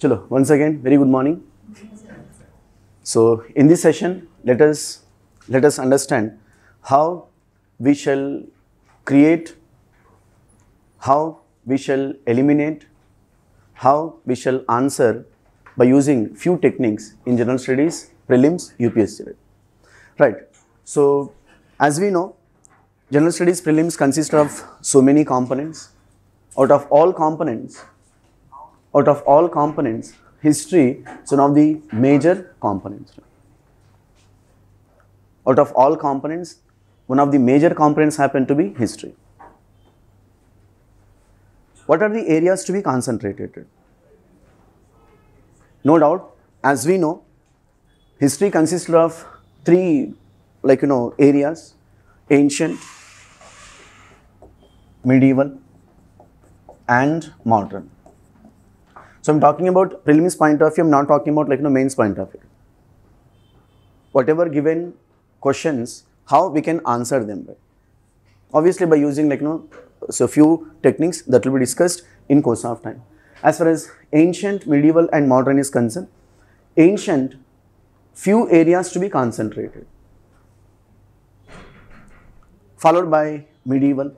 Chalo, once again, very good morning. So, in this session, let us understand how we shall create, how we shall eliminate, how we shall answer by using few techniques in general studies, prelims, UPSC. Right. So, as we know, general studies prelims consist of so many components. Out of all components, history is one of the major components. Out of all components, one of the major components happen to be history. What are the areas to be concentrated? No doubt, as we know, history consists of three areas: ancient, medieval and modern. So I'm talking about prelims point of view, I'm not talking about mains point of view. Whatever given questions, how we can answer them, right? Obviously by using so few techniques that will be discussed in course of time. As far as ancient, medieval and modern is concerned, ancient, few areas to be concentrated, followed by medieval,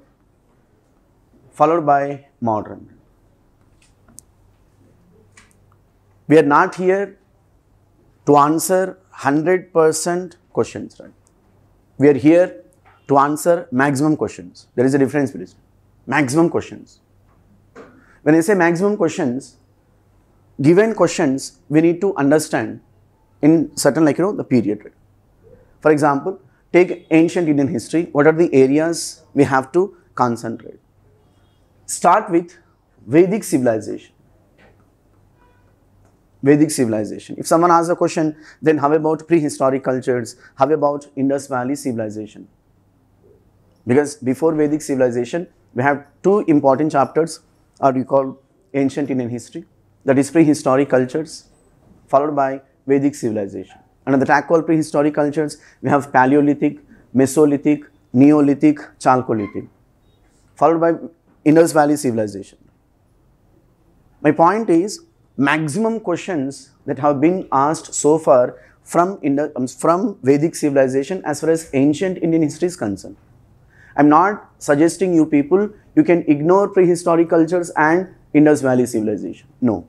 followed by modern. We are not here to answer 100% questions, right? We are here to answer maximum questions. There is a difference between maximum questions. When I say maximum questions, given questions we need to understand in certain the period. Right? For example, take ancient Indian history. What are the areas we have to concentrate? Start with Vedic civilization. Vedic civilization. If someone asks a question, then how about prehistoric cultures? How about Indus Valley civilization? Because before Vedic civilization, we have two important chapters, or we call ancient Indian history, that is prehistoric cultures, followed by Vedic civilization. Under the track called prehistoric cultures, we have Paleolithic, Mesolithic, Neolithic, Chalcolithic, followed by Indus Valley civilization. My point is, maximum questions that have been asked so far from Vedic civilization as far as ancient Indian history is concerned. I am not suggesting you people, you can ignore prehistoric cultures and Indus Valley civilization. No.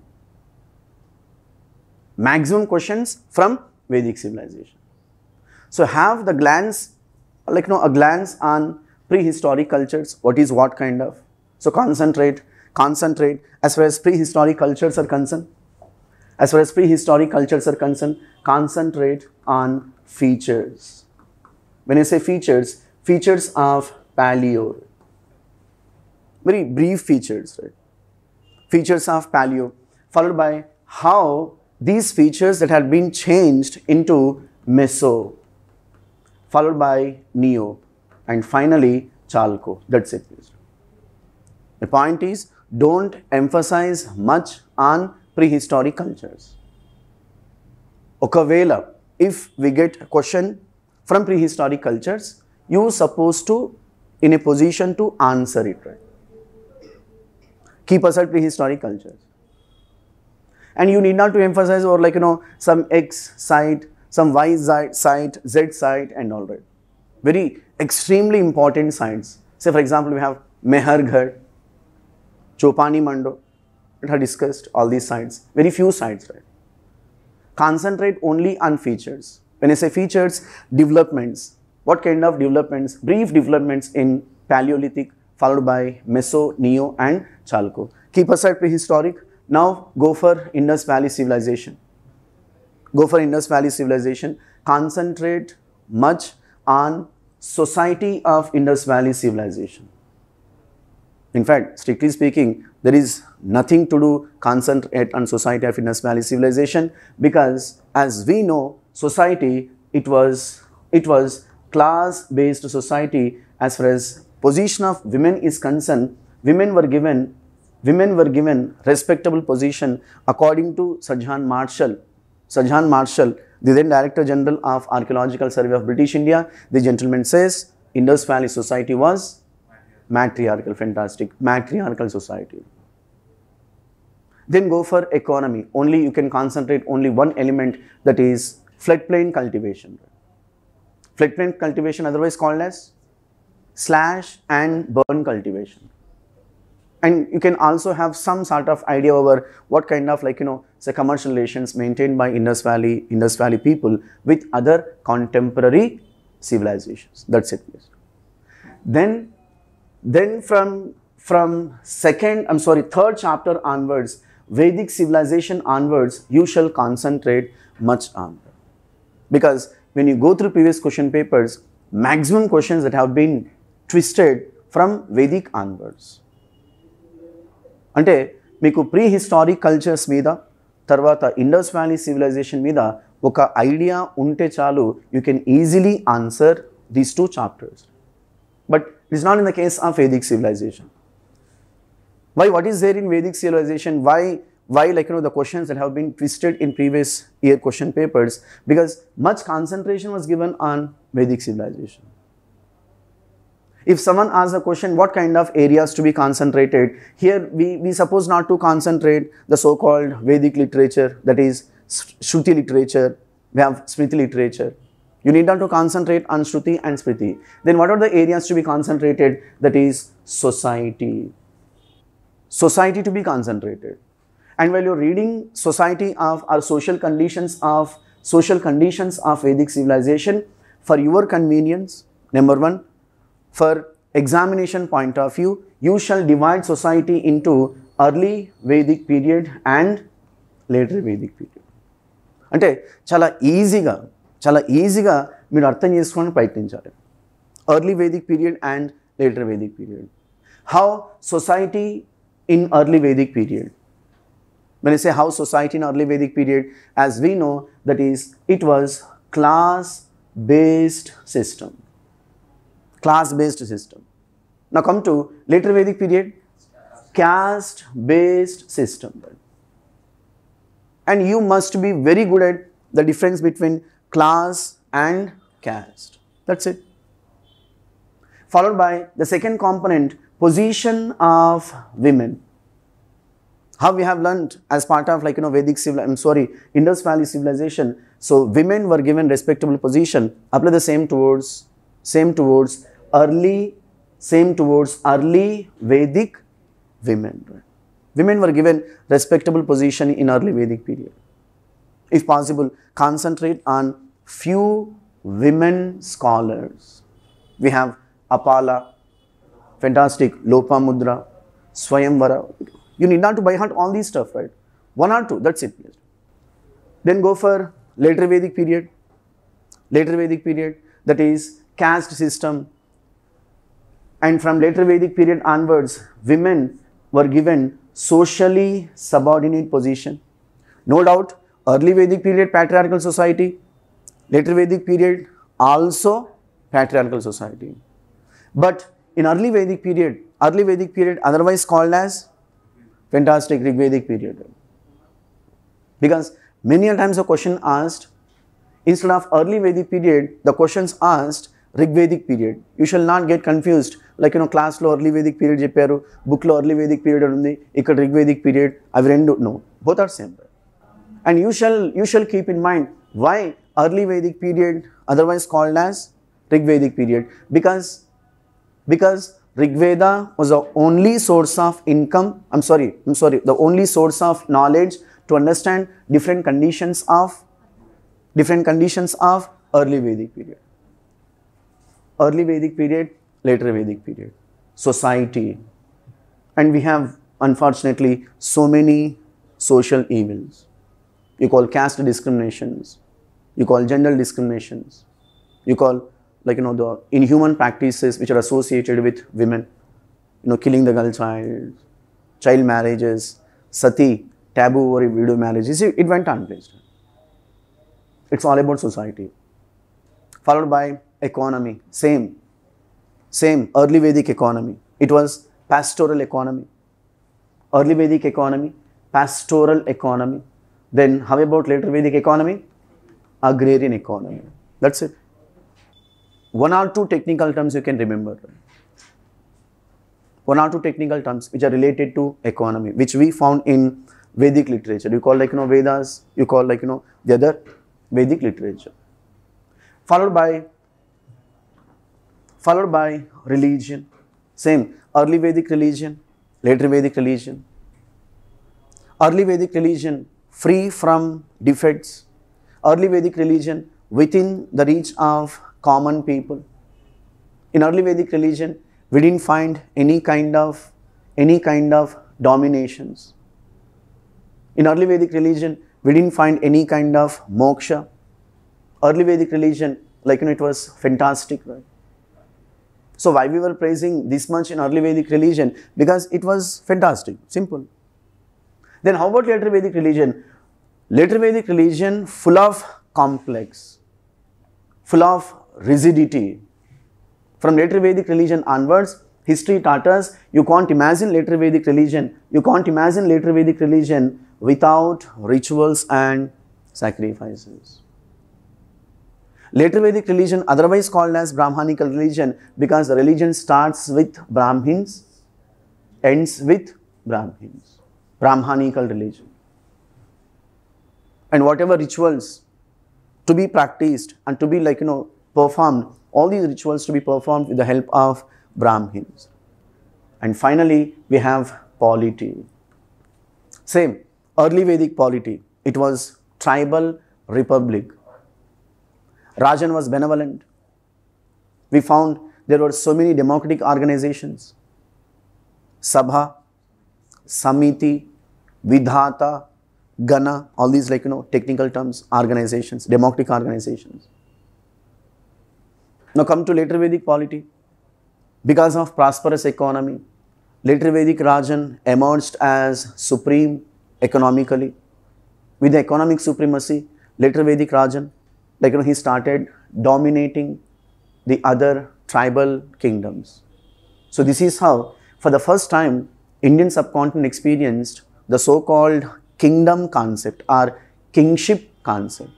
Maximum questions from Vedic civilization. So have the glance, a glance on prehistoric cultures, what is what kind of. So concentrate as far as prehistoric cultures are concerned. As far as prehistoric cultures are concerned, concentrate on features. When I say features, features of paleo. Very brief features, right? Features of paleo, followed by how these features that had been changed into Meso, followed by Neo, and finally Chalco. That's it. The point is, don't emphasize much on prehistoric cultures. Okavela, if we get a question from prehistoric cultures, you are supposed to in a position to answer it, right? Keep aside prehistoric cultures. And you need not to emphasize or some X site, some Y site, Z site and all that. Very extremely important sites. Say for example, we have Mehergarh, Chopani Mando, it had discussed all these sites, very few sites, right? Concentrate only on features. When I say features, developments. What kind of developments? Brief developments in Paleolithic, followed by Meso, Neo and Chalco. Keep aside prehistoric. Now go for Indus Valley civilization. Go for Indus Valley civilization. Concentrate much on society of Indus Valley civilization. In fact, strictly speaking, there is nothing to do concentrate on society of Indus Valley civilization, because as we know, society, it was class-based society. As far as position of women is concerned, women were given respectable position according to Sir John Marshall. Sir John Marshall, the then Director General of Archaeological Survey of British India, the gentleman says Indus Valley society was matriarchal. Fantastic. Matriarchal society. Then go for economy. Only you can concentrate only one element, that is floodplain cultivation. Floodplain cultivation, otherwise called as slash and burn cultivation. And you can also have some sort of idea over what kind of say commercial relations maintained by Indus Valley people with other contemporary civilizations. That's it. Then from third chapter onwards, Vedic civilization onwards, you shall concentrate much on. Because when you go through previous question papers, maximum questions that have been twisted from Vedic onwards. అంటే మీకు pre historic cultures మీద తర్వాత Indus valley civilisation మీద ఒక idea ఉంటే చాలు, you can easily answer these two chapters. But it is not in the case of Vedic civilization. Why? What is there in Vedic civilization? Why the questions that have been twisted in previous year question papers? Because much concentration was given on Vedic civilization. If someone asks a question, what kind of areas to be concentrated? Here we suppose not to concentrate the so-called Vedic literature, that is Shruti literature. We have Smriti literature. You need not to concentrate on Shruti and Smriti. Then what are the areas to be concentrated? That is society. Society to be concentrated. And while you're reading society or social conditions of Vedic civilization, for your convenience, number one, for examination point of view, you shall divide society into early Vedic period and later Vedic period. అంటే చాలా ఈజీగా మీరు అర్థం చేసుకొని ప్రయత్నించాలి. Early Vedic period and later Vedic period. How society in early Vedic period. When I say how society in early Vedic period, as we know, that is, it was class-based system. Class-based system. Now come to later Vedic period, caste-based system. And you must be very good at the difference between class and caste. That's it. Followed by the second component, position of women. How we have learned as part of Indus Valley civilization. So women were given respectable position. Apply the same towards early Vedic women. Women were given respectable position in early Vedic period. If possible, concentrate on few women scholars. We have Apala, fantastic, Lopamudra, Swayamvara. You need not to by heart all these stuff, right? One or two, that's it. Then go for later Vedic period. Later Vedic period, that is caste system. And from later Vedic period onwards, women were given socially subordinate position. No doubt, early Vedic period, patriarchal society. Later Vedic period, also patriarchal society. But in early Vedic period, otherwise called as fantastic Rigvedic period. Because many a times a question asked, instead of early Vedic period, the questions asked Rigvedic period. You shall not get confused. Class lo early Vedic period chepparu, book lo early Vedic period undi, ikkada Rigvedic period, avi rendu. No, both are same. And you shall keep in mind why early Vedic period, otherwise called as Rigvedic period. Because Rigveda was the only source of income, the only source of knowledge to understand different conditions of early Vedic period. Early Vedic period, later Vedic period. Society. And we have, unfortunately, so many social evils. You call caste discriminations. You call gender discriminations. You call the inhuman practices which are associated with women, killing the girl child marriages, sati, taboo or widow marriages. It went unplaced. It's all about society. Followed by economy, same early Vedic economy. It was pastoral economy. Early Vedic economy, pastoral economy. Then how about later Vedic economy? Agrarian economy. That's it. One or two technical terms you can remember. One or two technical terms which are related to economy, which we found in Vedic literature. You call like, Vedas, you call like, the other Vedic literature. Followed by religion. Same, early Vedic religion, later Vedic religion. Early Vedic religion free from defects. Early Vedic religion within the reach of common people. In early Vedic religion, we didn't find any kind of dominations. In early Vedic religion, we didn't find any kind of moksha. Early Vedic religion, like, it was fantastic, right? So why we were praising this much in early Vedic religion? Because it was fantastic, simple. Then how about later Vedic religion? Later Vedic religion full of complex, full of rigidity. From later Vedic religion onwards, history taught us you can't imagine later Vedic religion. You can't imagine later Vedic religion without rituals and sacrifices. Later Vedic religion, otherwise called as Brahmanical religion, because the religion starts with Brahmins, ends with Brahmins. Brahmanical religion. And whatever rituals to be practiced and to be performed, all these rituals to be performed with the help of Brahmins. And finally, we have polity. Same, early Vedic polity. It was tribal republic. Rajan was benevolent. We found there were so many democratic organizations. Sabha, Samiti, Vidhata, Gana, all these technical terms, organizations, democratic organizations. Now come to later Vedic polity. Because of prosperous economy, later Vedic Rajan emerged as supreme economically. With the economic supremacy, later Vedic Rajan, he started dominating the other tribal kingdoms. So this is how, for the first time, Indian subcontinent experienced the so-called kingdom concept or kingship concept.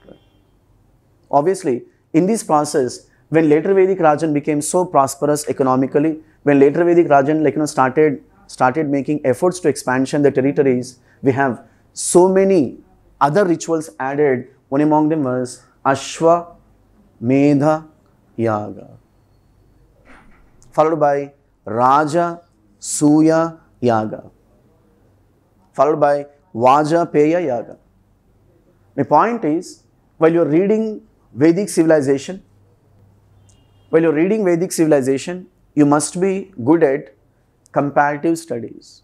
Obviously, in this process, when later Vedic Rajan became so prosperous economically, when later Vedic Rajan started making efforts to expansion the territories, we have so many other rituals added. One among them was Ashwa Medha Yaga, followed by Raja Suya Yaga, followed by Vajapeya Yaga. My point is, while you are reading Vedic civilization, you must be good at comparative studies.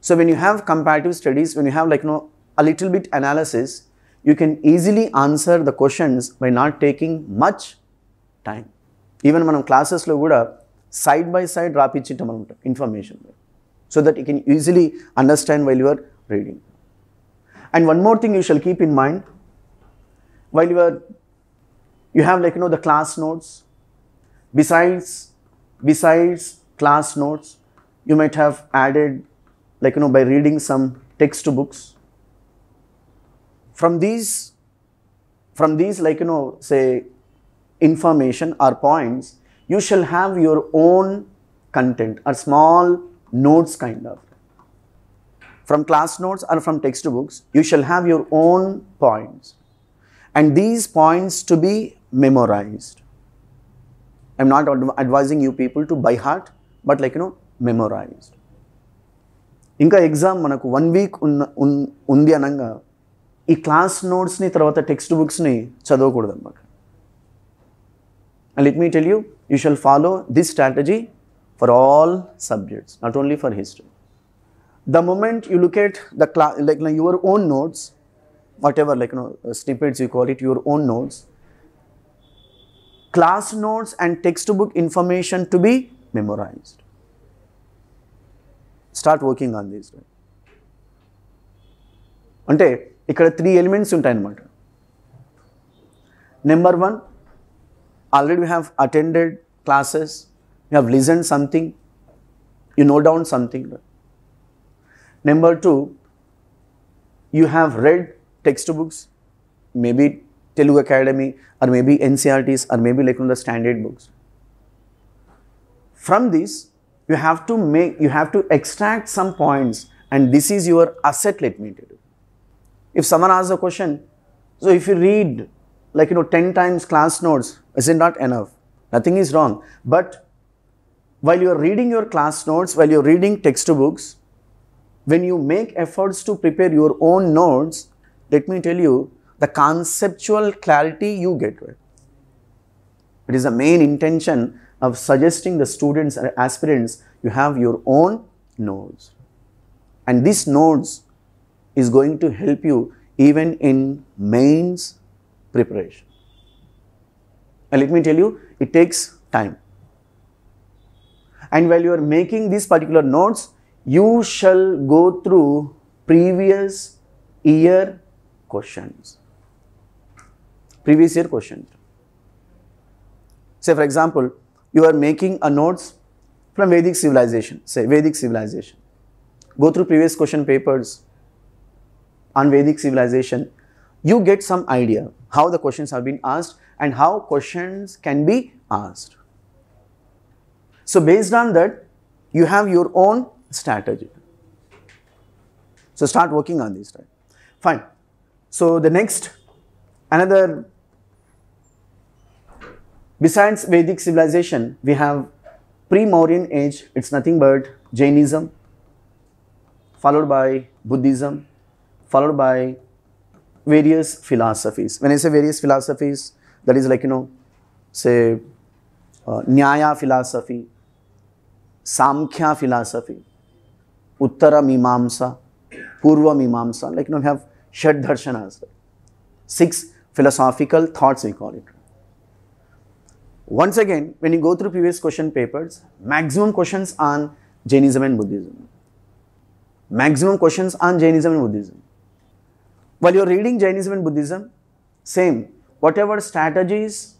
So when you have comparative studies, when you have a little bit analysis, you can easily answer the questions by not taking much time. Even manam classes lo kuda side by side rapichittam anamata information, so that you can easily understand while you are reading. And one more thing you shall keep in mind, while you have the class notes. Besides class notes, you might have added by reading some textbooks. From these say information or points, you shall have your own content or small notes kind of. From class notes or from textbooks, you shall have your own points. And these points to be memorized. I am not advising you people to by heart, but memorized. Inka exam manaku 1 week undi ananga, ఈ class నోట్స్ని తర్వాత text బుక్స్ని చదవకూడదు అన్నమాట. And let me tell you, you shall follow this strategy for all subjects, not only for history. The moment you look at the your own notes, whatever snippets you call it, your own notes, class notes and textbook information to be memorized. Start working on this. అంటే ఇక్కడ 3 elements ఉంటాయన్నమాట. Number 1, already we have attended classes, you have listened something, you know down something. Number 2, you have read textbooks, maybe Telugu Academy or maybe NCERTs or maybe the standard books. From this, you have to extract some points and this is your asset, let me tell you. If someone asks a question, so if you read 10 times class notes, is it not enough? Nothing is wrong. But while you are reading your class notes, while you are reading textbooks, when you make efforts to prepare your own notes, let me tell you, the conceptual clarity you get, right? It is the main intention of suggesting the students and aspirants, you have your own notes. And this notes is going to help you even in mains preparation. And let me tell you, it takes time. And while you are making these particular notes, you shall go through previous year questions. Previous year questions. Say for example, you are making a notes from Vedic civilization, say Vedic civilization. Go through previous question papers on Vedic civilization. You get some idea how the questions have been asked and how questions can be asked. So based on that, you have your own strategy. So start working on this, right? Fine. So the next, another, besides Vedic civilization, we have pre-Mauryan age. It's nothing but Jainism, followed by Buddhism, followed by various philosophies. When I say various philosophies, that is say Nyaya philosophy, Samkhya philosophy, Uttara Mimamsa, Purva Mimamsa, we have Shad Darshanas, 6 philosophical thoughts we call it. Once again, when you go through previous question papers, maximum questions on Jainism and Buddhism. Maximum questions on Jainism and Buddhism. While you are reading Jainism and Buddhism, same, whatever strategies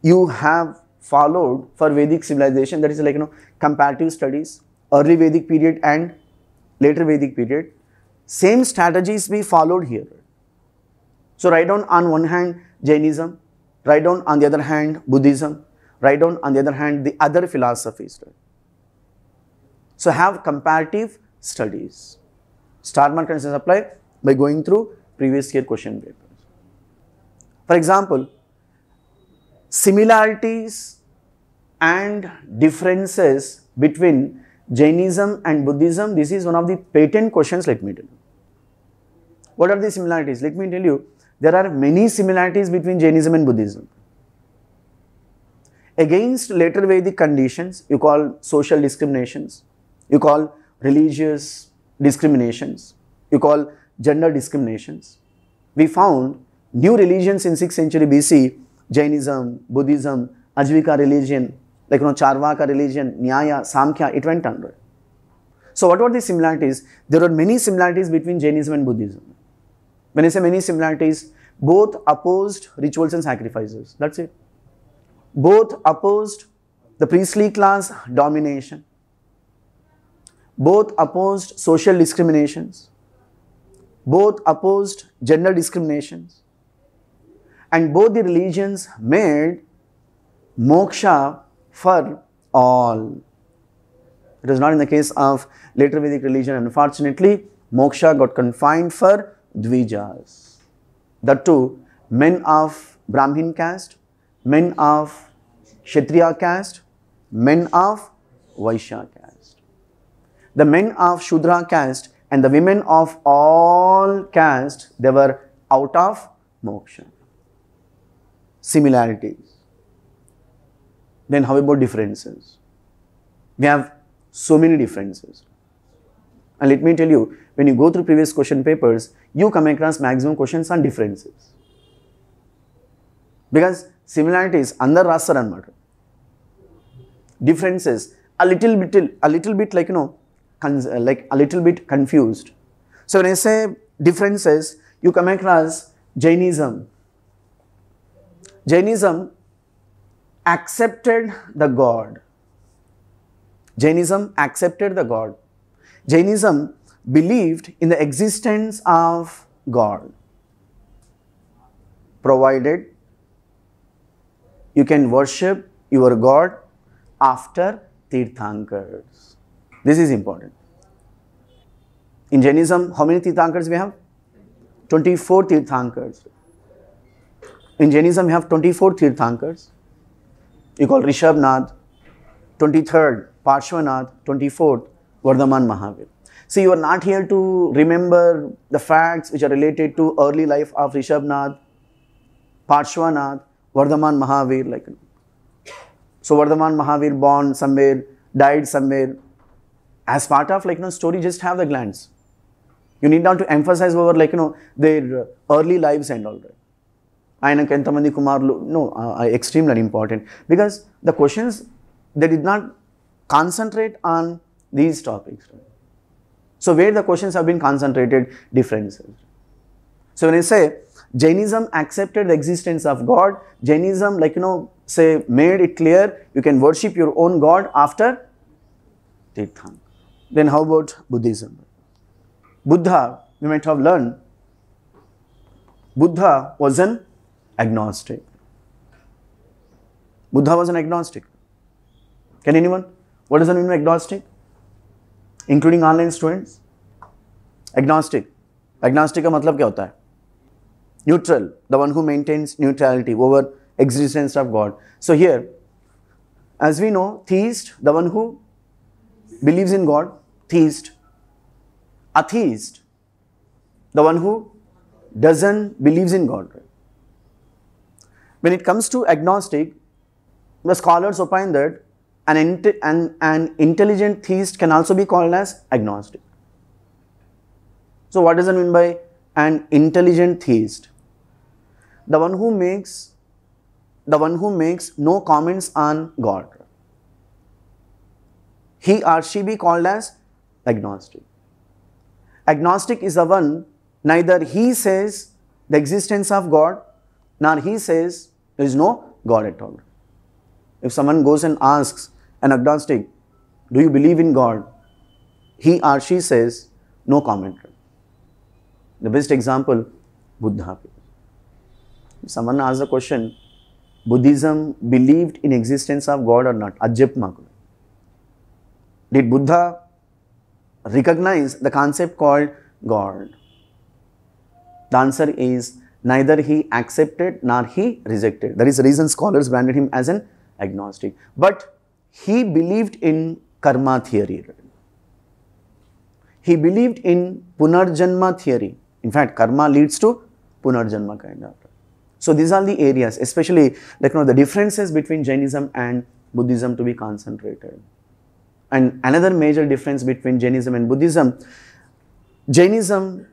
you have followed for Vedic civilization, that is comparative studies, early Vedic period and later Vedic period, same strategies we followed here. So write down on one hand Jainism, write down on the other hand Buddhism, write down on the other hand the other philosophies. Right? So have comparative studies. Star mark can apply by going through previous year question papers. For example, similarities and differences between Jainism and Buddhism, this is one of the patent questions, let me tell you. What are the similarities? Let me tell you, there are many similarities between Jainism and Buddhism. Against later Vedic conditions, you call social discriminations, you call religious discriminations, you call gender discriminations. We found new religions in 6th century BC, Jainism, Buddhism, Ajvika religion, Charvaka religion, Nyaya, Samkhya, it went on. So what were the similarities? There are many similarities between Jainism and Buddhism. When I say many similarities, both opposed rituals and sacrifices. That's it. Both opposed the priestly class domination. Both opposed social discriminations. Both opposed gender discriminations. And both the religions made moksha for all. It was not in the case of later Vedic religion. Unfortunately, moksha got confined for Dvijas. That too, men of Brahmin caste, men of Kshatriya caste, men of Vaishya caste. The men of Shudra caste and the women of all caste, they were out of moksha. Similarities. Then how about differences? We have so many differences. And let me tell you, when you go through previous question papers, you come across maximum questions on differences. Because similarities, andar rasar anamata. Differences, a little bit like a little bit confused. So when I say differences, you come across Jainism. Jainism accepted the God. Jainism accepted the God. Jainism believed in the existence of God, provided you can worship your God after Tirthankars. This is important. In Jainism, how many Tirthankars we have? 24 Tirthankars. In Jainism, we have 24 Tirthankars. You call Rishabhnath, 23rd Parshvanath, 24th Vardhaman Mahavir. See, you are not here to remember the facts which are related to early life of Rishabhnath, Parshvanath, Vardhaman Mahavir. Like, so Vardhaman Mahavir born somewhere, died somewhere. As part of story, just have the glance. You need not to emphasize over their early lives and all that. Ayanaki entamandi kumarlu. No, extremely important, because the questions, they did not concentrate on these topics. Right? So where the questions have been concentrated, differences. So when I say Jainism accepted the existence of God, Jainism say made it clear you can worship your own God after Tirthank. Then how about Buddhism? Buddha, we might have learned, Buddha was an agnostic. Buddha was an agnostic. Can anyone? What does that mean by agnostic? Including online students? Agnostic. Agnostic का मतलब क्या होता है? Neutral, the one who maintains neutrality over existence of God. So here, as we know, theist, the one who believes in God, theist. Atheist, the one who doesn't believes in God. Right? When it comes to agnostic, the scholars opine that an intelligent theist can also be called as agnostic. So what does that mean by an intelligent theist? The one who makes no comments on God. He or she be called as agnostic. Agnostic is the one, neither he says the existence of God, nor he says there is no God at all. If someone goes and asks an agnostic, do you believe in God? He or she says, no comment. The best example, Buddha. If someone asks the question, Buddhism believed in existence of God or not? Did Buddha recognize the concept called God? The answer is neither he accepted nor he rejected. That is the reason scholars branded him as an agnostic. But he believed in karma theory. He believed in punarjanma theory. In fact, karma leads to punarjanma kind of. So these are the areas, especially the differences between Jainism and Buddhism to be concentrated. And another major difference between Jainism and Buddhism, Jainism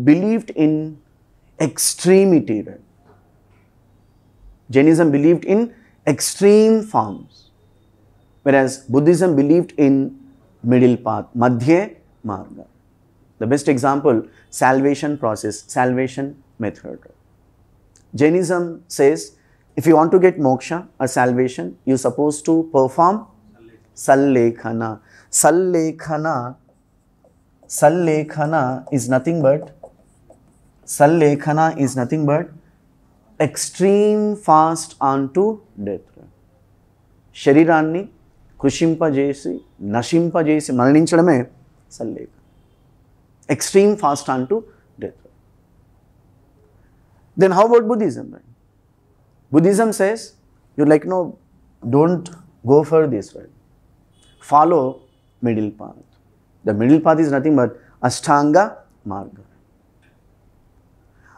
believed in extremity. Right? Jainism believed in extreme forms, whereas Buddhism believed in middle path, madhye marga. The best example, salvation process, salvation method. Jainism says, if you want to get moksha or salvation, you are supposed to perform Sallekhana. Sallekhana is nothing but extreme fast unto death. Shariranni kushimpajesi, nashimpajesi, maraninchadame Sallekhana. Extreme fast unto death. Then how about Buddhism? Right? Buddhism says, you're don't go for this. Right? Follow middle path. The middle path is nothing but Ashtanga Marga.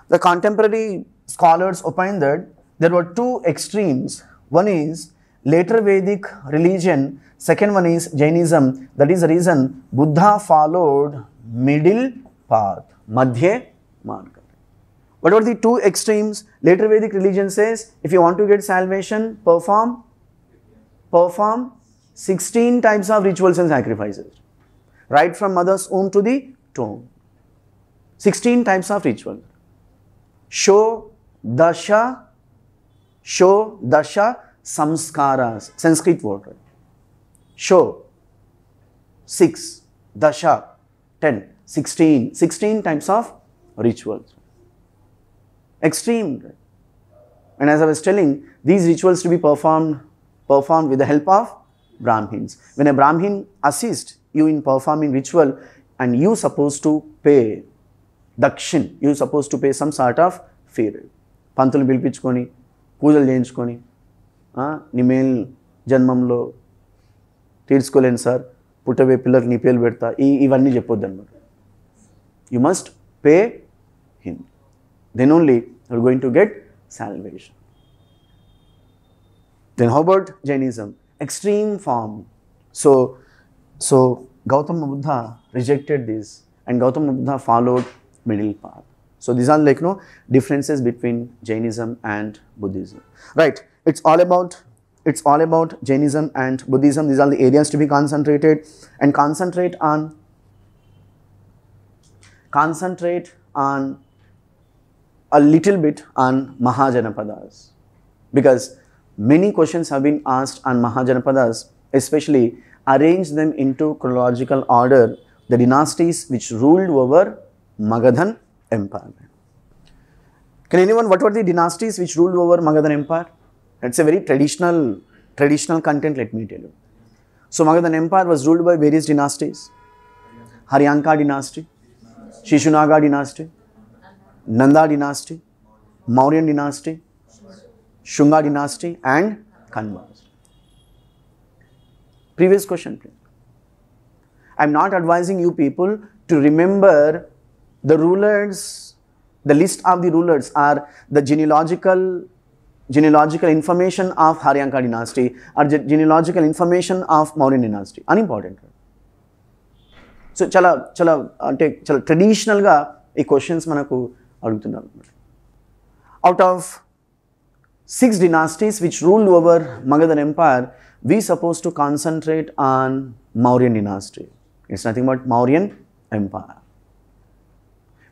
The contemporary scholars opine that there were two extremes. One is later Vedic religion, second one is Jainism. That is the reason Buddha followed middle path, Madhya Marga. What are the two extremes? Later Vedic religion says, if you want to get salvation, perform 16 types of rituals and sacrifices. Right from mother's womb to the tomb. 16 types of rituals. Show dasha samskaras. Sanskrit word. Right? Show 6, dasha 10, 16. 16 types of rituals. Extreme. Right? And as I was telling, these rituals to be performed with the help of Brahmins. When a Brahmin assists you in performing ritual and you supposed to pay dakshin, you supposed to pay some sort of fee. పంతులు పిలిపించుకొని పూజలు చేయించుకొని నీ male జన్మంలో తీర్చుకోలేను sir, పుట్టవే పిల్లలకి నీ పేర్లు పెడతా, ఇవన్నీ చెప్పొద్దు అన్నమాట. You must pay him. Then only you are going to get salvation. Then how about Jainism? Extreme form. So Gautama Buddha rejected this and Gautama Buddha followed middle path. So these are like differences between Jainism and Buddhism. Right? It's all about Jainism and Buddhism. These are the areas to be concentrated, and concentrate on a little bit on Mahajanapadas, because many questions have been asked on Mahajanapadas, especially arrange them into chronological order, the dynasties which ruled over Magadhan Empire. Can anyone, what were the dynasties which ruled over Magadhan Empire? It's a very traditional content, let me tell you. So Magadhan Empire was ruled by various dynasties. Haryanka dynasty, Shishunaga dynasty, Nanda dynasty, Mauryan dynasty, Shunga dynasty and Kanva. Previous question, please. I am not advising you people to remember the rulers, the list of the rulers are the genealogical information of Haryanka dynasty or genealogical information of Mauryan dynasty. Unimportant. So chala traditional ga ee questions manaku adugutunnaru. Out of 6 dynasties which ruled over Magadhan Empire, we supposed to concentrate on Mauryan dynasty. It's nothing but Mauryan Empire.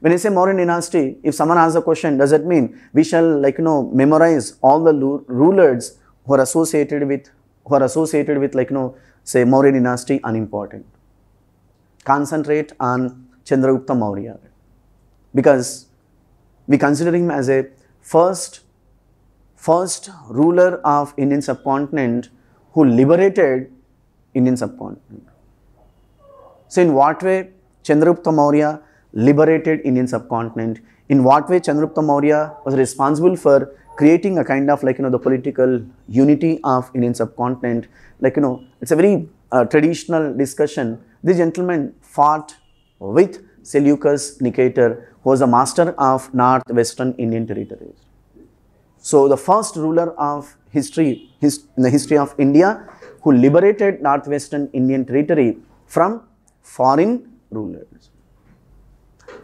When I say Mauryan dynasty, if someone asks a question, does that mean we shall memorize all the rulers who are associated with say Mauryan dynasty? Unimportant. Concentrate on Chandragupta Maurya, because we consider him as a first ruler of Indian subcontinent who liberated Indian subcontinent. So in what way Chandragupta Maurya liberated Indian subcontinent? In what way Chandragupta Maurya was responsible for creating a kind of the political unity of Indian subcontinent? It's a very traditional discussion. This gentleman fought with Seleucus Nicator, who was a master of northwestern Indian territories. So the first ruler of in the history of India who liberated northwestern Indian territory from foreign rulers.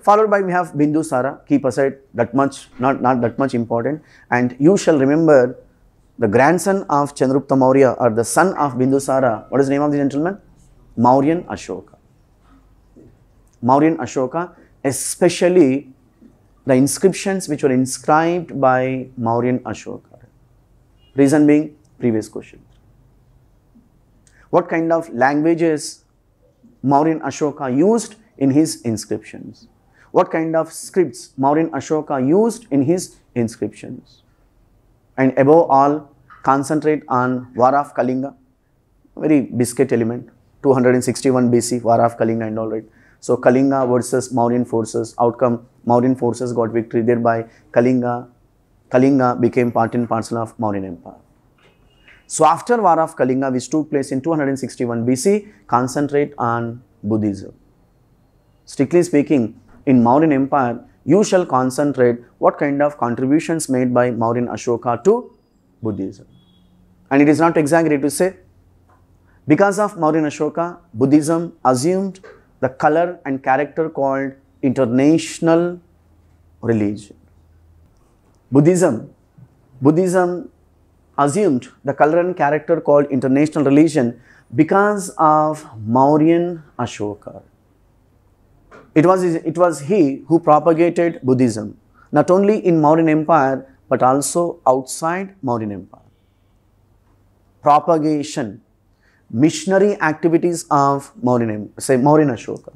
Followed by we have Bindusara. Keep aside that much, not that much important. And you shall remember the grandson of Chandragupta Maurya or the son of Bindusara. What is the name of the gentleman? Mauryan Ashoka. Mauryan Ashoka, especially the inscriptions which were inscribed by Mauryan Ashoka. Reason being, previous question. What kind of languages Mauryan Ashoka used in his inscriptions? What kind of scripts Mauryan Ashoka used in his inscriptions? And above all, concentrate on War of Kalinga, very biscuit element, 261 BC, War of Kalinga and all, right. So Kalinga versus Mauryan forces, outcome Mauryan forces got victory, thereby Kalinga became part and parcel of Mauryan Empire. So after War of Kalinga, which took place in 261 BC, concentrate on Buddhism. Strictly speaking, in Mauryan Empire, you shall concentrate what kind of contributions made by Mauryan Ashoka to Buddhism. And it is not exaggerated to say, because of Mauryan Ashoka, Buddhism assumed the color and character called international religion. Buddhism assumed the color and character called international religion because of Mauryan Ashoka. It was he who propagated Buddhism, not only in Mauryan Empire but also outside Mauryan Empire. Propagation, missionary activities of Mauryan Ashoka.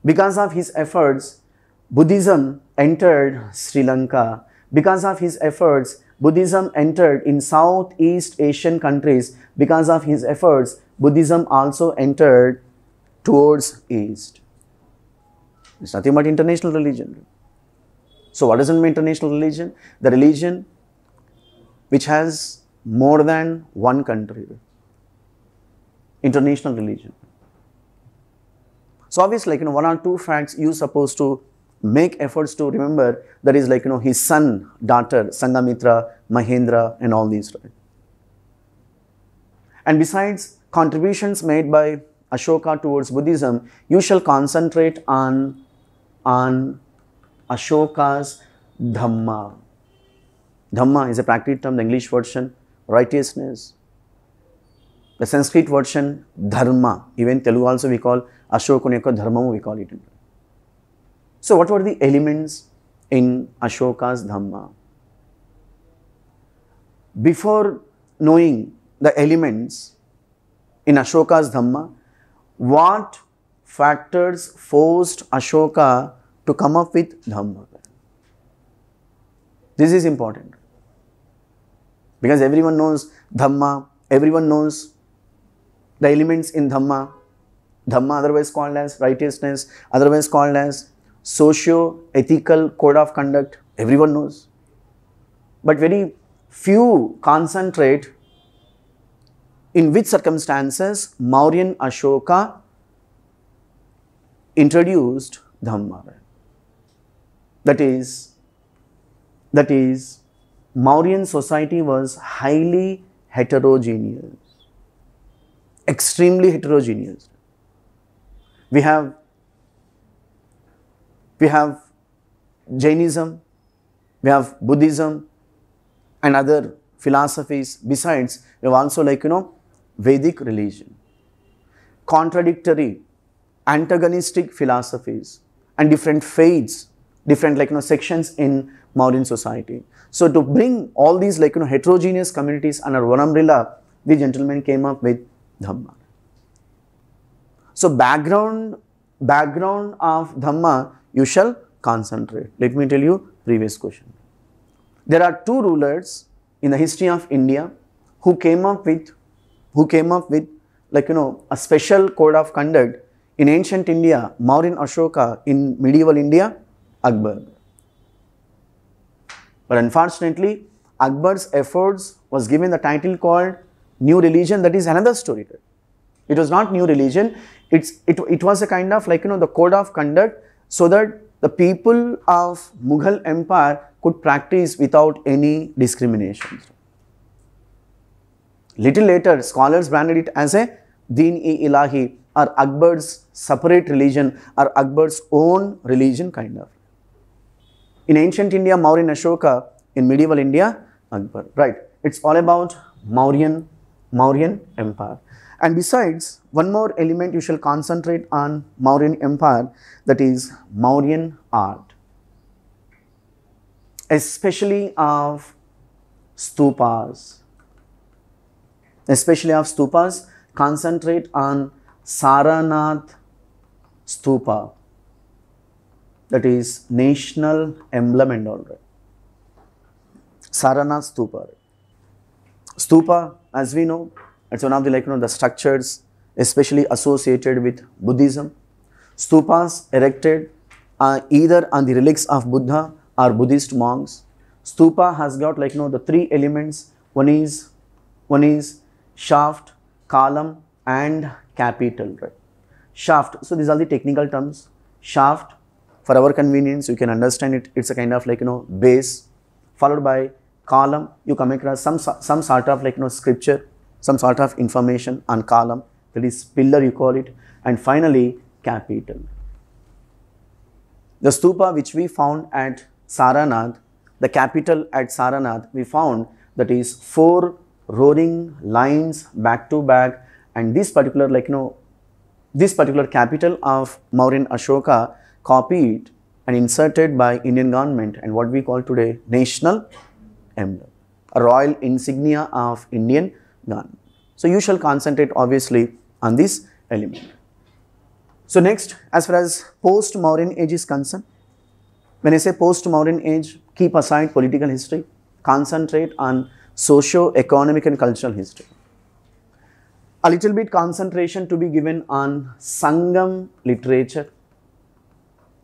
Because of his efforts, Buddhism entered Sri Lanka. Because of his efforts, Buddhism entered in Southeast Asian countries. Because of his efforts, Buddhism also entered towards East. It's nothing but international religion. So what does it mean international religion? The religion which has more than one country. International religion. So obviously, like, one or two facts you supposed to make efforts to remember. That is like, his son, daughter, Sanghamitra, Mahendra, and all these, right? And besides contributions made by Ashoka towards Buddhism, you shall concentrate on Ashoka's Dhamma. Dhamma is a practice term, the English version, righteousness. The Sanskrit version, Dharma. Even Telugu also we call Ashokuni yokka Dharmamu, we call it. So what were the elements in Ashoka's Dhamma? Before knowing the elements in Ashoka's Dhamma, what factors forced Ashoka to come up with Dhamma? This is important. Because everyone knows Dhamma, everyone knows the elements in Dhamma. Dhamma otherwise called as righteousness, otherwise called as socio-ethical code of conduct, everyone knows. But very few concentrate in which circumstances Mauryan Ashoka introduced Dhamma. That is, Mauryan society was highly heterogeneous, extremely heterogeneous. We have Jainism, we have Buddhism and other philosophies. Besides, we have also like, Vedic religion, contradictory, antagonistic philosophies and different faiths, different like, sections in Mauryan society. So to bring all these like, heterogeneous communities under one umbrella, the gentleman came up with Dhamma. So background of Dhamma, you shall concentrate. Let me tell you previous question. There are two rulers in the history of India who came up with like, a special code of conduct. In ancient India, Mauryan Ashoka. In medieval India, Akbar. But unfortunately, Akbar's efforts was given the title called New Religion. That is another story. It was not new religion. It was a kind of like, the code of conduct so that the people of Mughal Empire could practice without any discrimination. Little later, scholars branded it as a Deen-e-Ilahi, or Akbar's separate religion, or Akbar's own religion kind of. In ancient India, Mauryan Ashoka. In medieval India, Akbar. Right. It's all about Mauryan Empire. And besides, one more element you shall concentrate on Mauryan Empire, that is Mauryan art. Especially of stupas. Concentrate on Saranath stupa. That is national emblem and all, right. Saranath stupa. Stupa, as we know, it's one of the like, the structures especially associated with Buddhism. Stupas erected either on the relics of Buddha or Buddhist monks. Stupa has got like, the three elements. One is shaft, column and capital, right. Shaft, so these are the technical terms. Shaft, for our convenience, you can understand it. It's a kind of like, base, followed by column. You come across some sort of like, scripture, some sort of information on column. That is pillar, you call it. And finally, capital. The stupa which we found at Saranath, the capital at Saranath, we found that is 4 roaring lines back to back, and this particular like, this particular capital of Mauryan Ashoka copied and inserted by Indian government and what we call today national emblem, a royal insignia of Indian government. So you shall concentrate obviously on this element. So next, as far as post-Mauryan age is concerned, when I say post-Mauryan age, keep aside political history. concentrate on socio-economic and cultural history. A little bit concentration to be given on Sangam literature,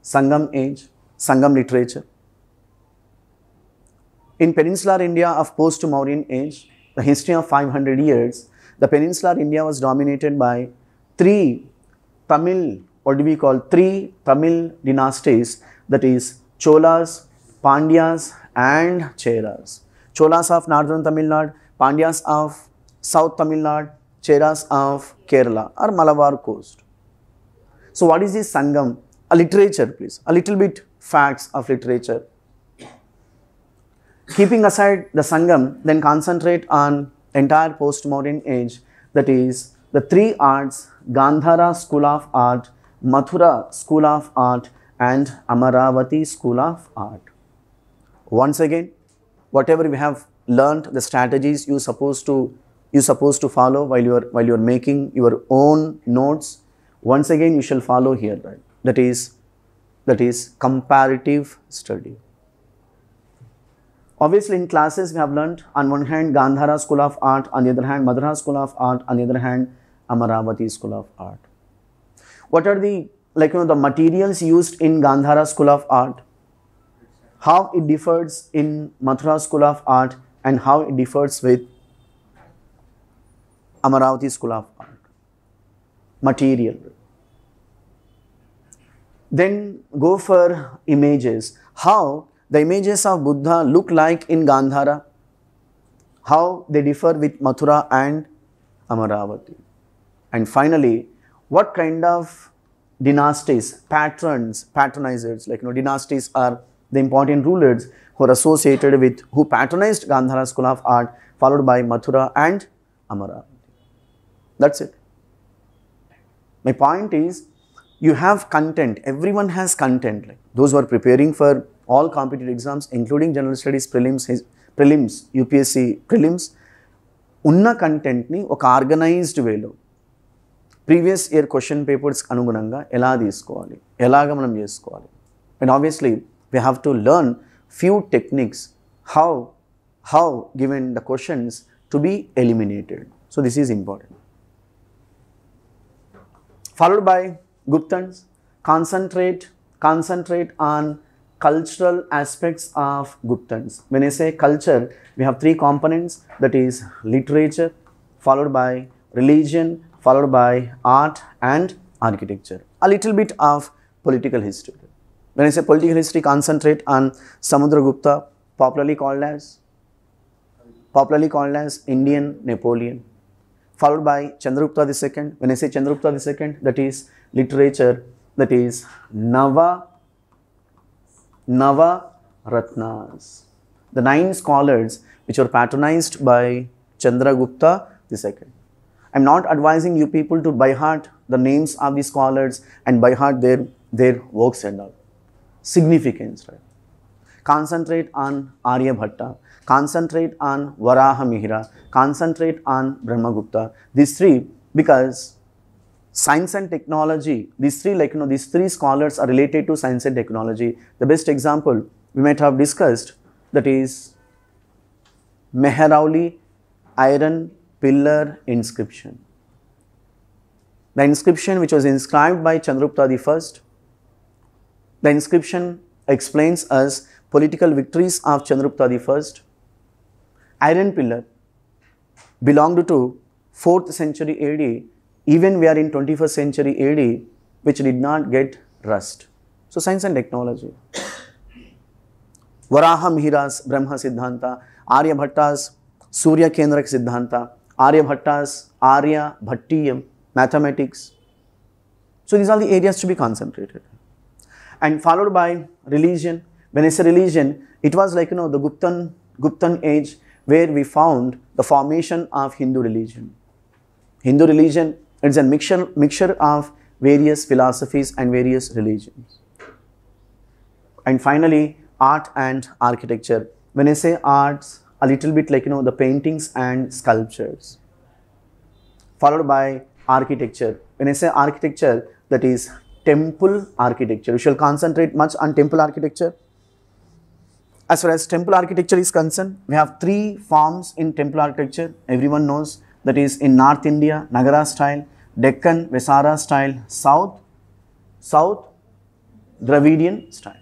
Sangam age, Sangam literature. In peninsular India of post-Mauryan age, the history of 500 years, the peninsular India was dominated by three Tamil dynasties, that is Cholas, Pandyas and Cheras. Cholas of northern Tamil Nadu, Pandyas of south Tamil Nadu, Cheras of Kerala or Malabar coast. So what is this Sangam? A literature, please. A little bit facts of literature. Keeping aside the Sangam, then concentrate on entire post-Mauryan age, that is the three arts, Gandhara school of art, Mathura school of art and Amaravati school of art. Once again, whatever we have learned, the strategies you supposed to follow while you are making your own notes, once again you shall follow here, right? That is comparative study. Obviously, in classes we have learnt on one hand Gandhara school of art, on the other hand Mathura school of art, on the other hand Amaravati school of art. What are the the materials used in Gandhara school of art? How it differs in Mathura school of art and how it differs with Amaravati school of art. Material. Then go for images. How the images of Buddha look like in Gandhara, how they differ with Mathura and Amaravati. And finally, what kind of dynasties, patronizers, dynasties are the important rulers who are associated with, who patronized Gandhara school of art, followed by Mathura and Amaravati. That's it. My point is, you have content, everyone has content. Those who are preparing for all competitive exams, including general studies, prelims, UPSC prelims, unna content ni oka organized way lo previous year question papers anugunanga ela teeskovali, elaga manam chesukovali. And obviously we have to learn few techniques how given the questions to be eliminated. So this is important. Followed by Guptans, concentrate on cultural aspects of Guptans. When I say culture, we have three components, that is literature, followed by religion, followed by art and architecture. A little bit of political history. When I say political history, concentrate on Samudragupta, popularly called as Indian Napoleon, followed by Chandragupta II. When I say Chandragupta II, that is literature, that is Nava Ratnas, the 9 scholars which were patronized by Chandragupta II. I am not advising you people to by heart the names of the scholars and by heart their works and all. Significance, right? Concentrate on Aryabhatta, concentrate on Varaha Mihira, concentrate on Brahmagupta. These three, because science and technology, these three scholars are related to science and technology. The best example we might have discussed, that is Mehrauli iron pillar inscription. The inscription which was inscribed by Chandragupta I, the inscription explains us political victories of Chandragupta I. Iron pillar belonged to 4th century AD. Even we are in 21st century AD, which did not get rust. So science and technology. Varaha Mihira's Brahma Siddhanta, Aryabhatta's Surya Kendrak Siddhanta, Aryabhatta's Arya Bhattiyam, mathematics. So these are the areas to be concentrated. And followed by religion. When I say religion, it was the Guptan age where we found the formation of Hindu religion. Hindu religion, it's a mixture of various philosophies and various religions. And finally, art and architecture. When I say arts, a little bit the paintings and sculptures. Followed by architecture. When I say architecture, that is temple architecture. We shall concentrate much on temple architecture. As far as temple architecture is concerned, we have three forms in temple architecture. Everyone knows, that is in North India, Nagara style, Deccan, Vesara style, South, Dravidian style.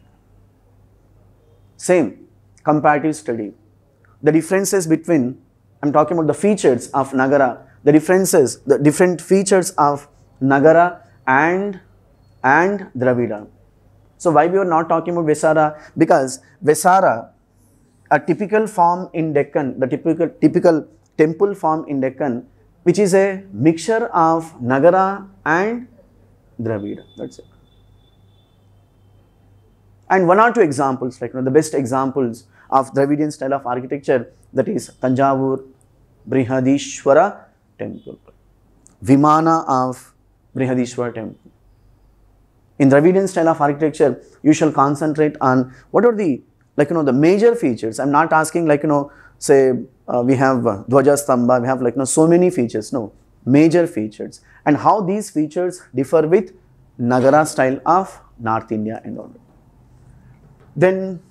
Same comparative study. The differences between, I am talking about the features of Nagara, the differences, the different features of Nagara and Dravida. So why we are not talking about Vesara? Because Vesara, a typical form in Deccan, the typical temple form in Deccan, which is a mixture of Nagara and Dravida. That's it. And one or two examples, like the best examples of Dravidian style of architecture, that is Tanjavur Brihadishwara temple, Vimana of Brihadishwara temple. In Dravidian style of architecture, you shall concentrate on what are the, the major features. I am not asking, say we have Dwaja Stamba, we have so many features. No, major features, and how these features differ with Nagara style of North India and all. Then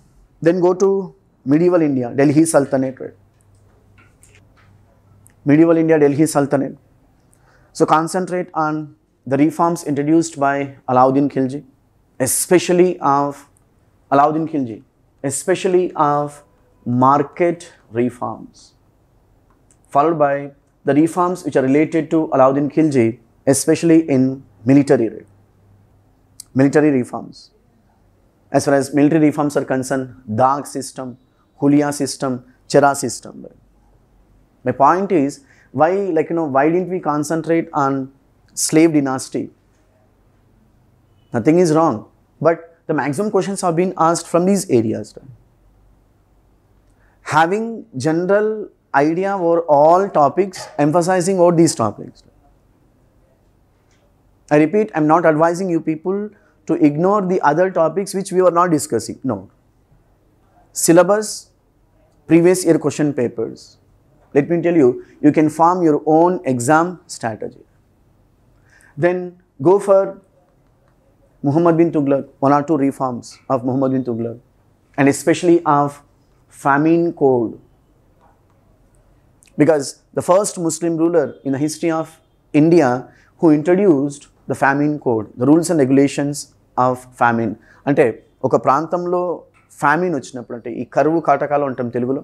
go to medieval India, Delhi Sultanate. Right? Medieval India, Delhi Sultanate. So concentrate on the reforms introduced by Alauddin Khilji, especially of market reforms, followed by the reforms which are related to Alauddin Khilji, especially in military reforms. As far as military reforms are concerned, Dag system, Hulia system, Chera system. My point is, why why didn't we concentrate on slave dynasty? Nothing is wrong, but the maximum questions have been asked from these areas. Having general idea over all topics, emphasizing over these topics. I repeat, I am not advising you people to ignore the other topics which we were not discussing. No. Syllabus, previous year question papers. Let me tell you, you can form your own exam strategy. Then go for Muhammad bin Tughlaq, one or two reforms of Muhammad bin Tughlaq, and especially of famine code. Because the first Muslim ruler in the history of India who introduced the famine code, the rules and regulations of famine. అంటే ఒక ప్రాంతంలో famine వచ్చినప్పుడు, అంటే ఈ కరువు కాటకాలు అంటాం తెలుగులో,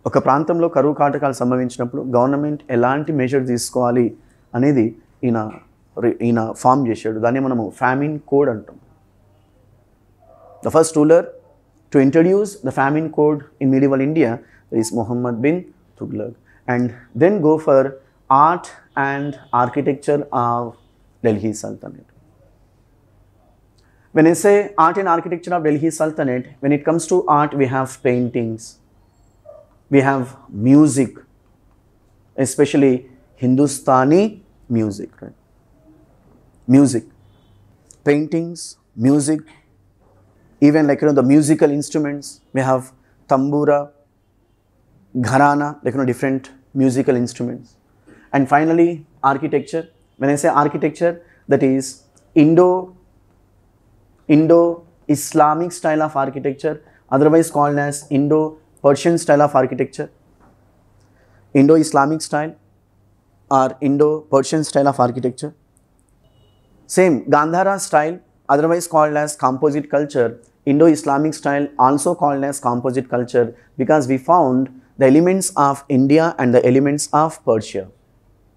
ఒక ప్రాంతంలో కరువు కాటకాలు సంభవించినప్పుడు గవర్నమెంట్ ఎలాంటి మెజర్ తీసుకోవాలి అనేది ఈయన ఫామ్ చేశాడు. దాన్ని మనము ఫ్యామిన్ కోడ్ అంటాం. The first ruler to introduce the famine code in medieval India is Muhammad bin Tughlaq. And then go for art and architecture of Delhi Sultanate. When I say art and architecture of Delhi Sultanate, when it comes to art, we have paintings, we have music, especially Hindustani music, right? Music, paintings, music, even the musical instruments. We have tambura, gharana, different musical instruments. And finally, architecture. When I say architecture, that is Indo-Islamic style of architecture, otherwise called as Indo-Persian style of architecture. Indo-Islamic style or Indo-Persian style of architecture. Same Gandhara style, otherwise called as composite culture, Indo-Islamic style also called as composite culture, because we found the elements of India and the elements of Persia,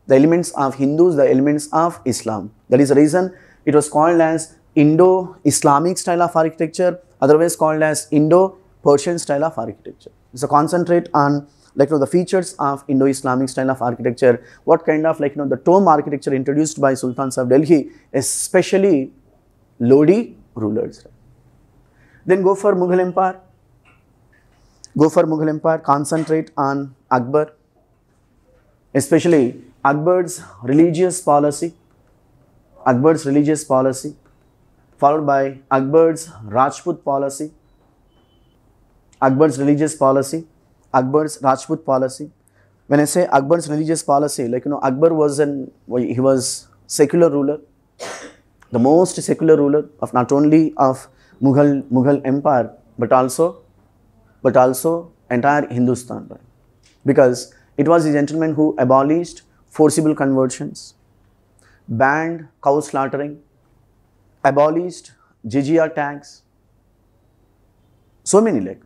the elements of Hindus, the elements of Islam. That is the reason it was called as Indo-Islamic style of architecture, otherwise called as Indo-Persian style of architecture. So concentrate on the features of Indo-Islamic style of architecture, what kind of the tomb architecture introduced by Sultans of Delhi, especially Lodi rulers. Then go for Mughal Empire. Concentrate on Akbar, especially Akbar's religious policy, followed by Akbar's Rajput policy, Akbar's Rajput policy. When I say Akbar's religious policy, Akbar was he was secular ruler, the most secular ruler of not only of Mughal Empire, but also but also entire Hindustan, right? Because it was the gentleman who abolished forcible conversions, banned cow slaughtering, abolished jizya tax, so many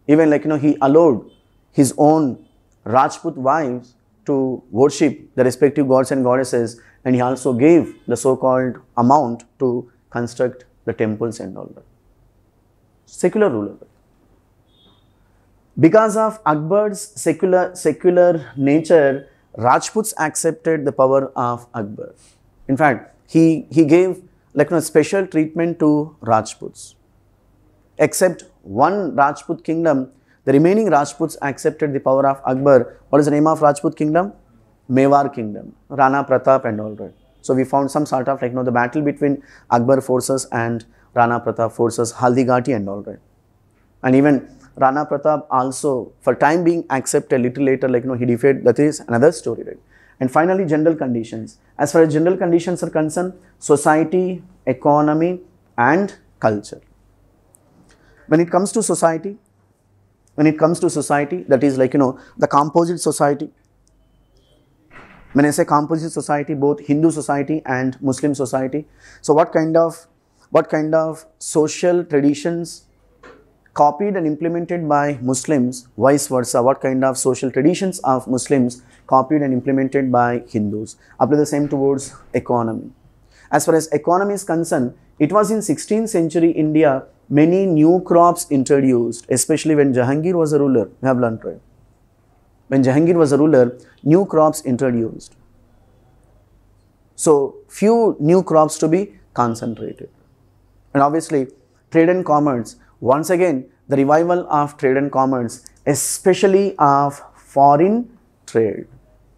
even he allowed his own Rajput wives to worship the respective gods and goddesses, and he also gave the so-called amount to construct the temples and all that. Secular ruler. Because of Akbar's secular nature, Rajputs accepted the power of Akbar. In fact, he gave special treatment to Rajputs. Except one Rajput kingdom, the remaining Rajputs accepted the power of Akbar. What is the name of Rajput kingdom? Mewar kingdom, Rana Pratap and all that. So we found some sort of the battle between Akbar forces and Rana Pratap forces, Haldigati and all that. And even Rana Pratap also, for time being, accepted little later, he defeated. That is another story, right? And finally, general conditions. As far as general conditions are concerned, society, economy, and culture. When it comes to society, that is the composite society. When I say composite society, both Hindu society and Muslim society. So what kind of social traditions copied and implemented by Muslims, vice versa, what kind of social traditions of Muslims copied and implemented by Hindus. Apply the same towards economy. As far as economy is concerned, it was in 16th century India, many new crops introduced, especially when Jahangir was a ruler. We have learned, right? When Jahangir was a ruler, new crops introduced. So, few new crops to be concentrated. And obviously, trade and commerce. Once again, the revival of trade and commerce, especially of foreign trade.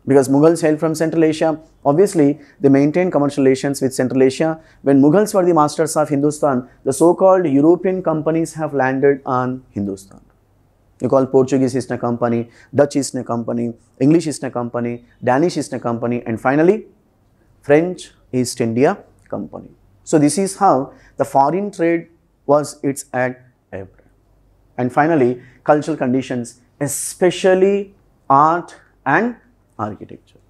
Because Mughals hailed from Central Asia, obviously, they maintained commercial relations with Central Asia. When Mughals were the masters of Hindustan, the so-called European companies have landed on Hindustan. You call Portuguese East India Company, Dutch East India Company, English East India Company, Danish East India Company, and finally, French East India Company. So this is how the foreign trade was its at ever. And finally, cultural conditions, especially art and architecture.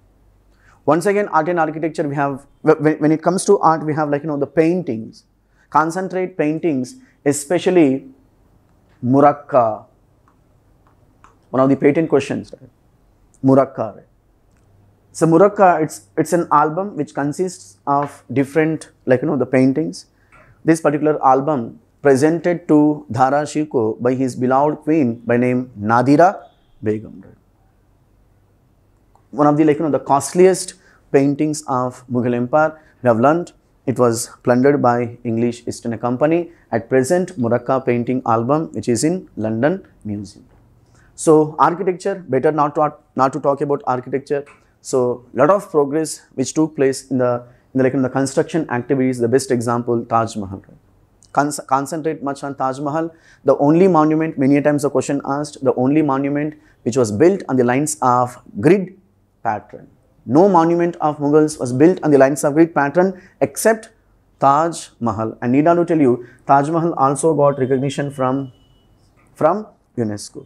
Once again, art and architecture, we have, when it comes to art, we have the paintings, concentrate paintings, especially Murakka. One of the patent questions, right? Murakka, right? So Murakka, it's an album which consists of different, the paintings. This particular album presented to Dhara Shikoh by his beloved queen by name Nadira Begum. Right? One of the the costliest paintings of Mughal Empire. We have learnt it was plundered by English East India Company. At present, Murakka painting album, which is in London Museum. So architecture, better not to talk about architecture. So lot of progress which took place in the construction activities. The best example, Taj Mahal. Right? Concentrate much on Taj Mahal. The only monument, many times the question asked, the only monument which was built on the lines of grid pattern. No monument of Mughals was built on the lines of grid pattern except Taj Mahal. And need I to tell you, Taj Mahal also got recognition from UNESCO.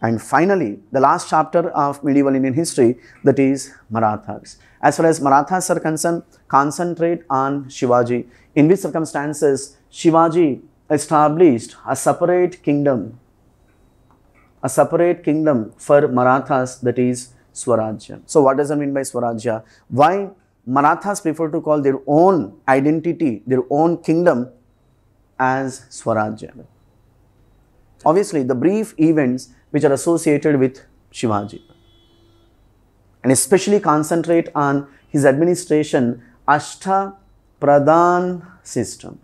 And finally, the last chapter of medieval Indian history, that is Marathas. As far as Marathas are concerned, concentrate on Shivaji. In which circumstances Shivaji established a separate kingdom for Marathas, that is Swarajya. So what does it mean by Swarajya? Why Marathas prefer to call their own identity, their own kingdom as Swarajya? Obviously, the brief events which are associated with Shivaji, and especially concentrate on his administration, Ashta Pradhan system.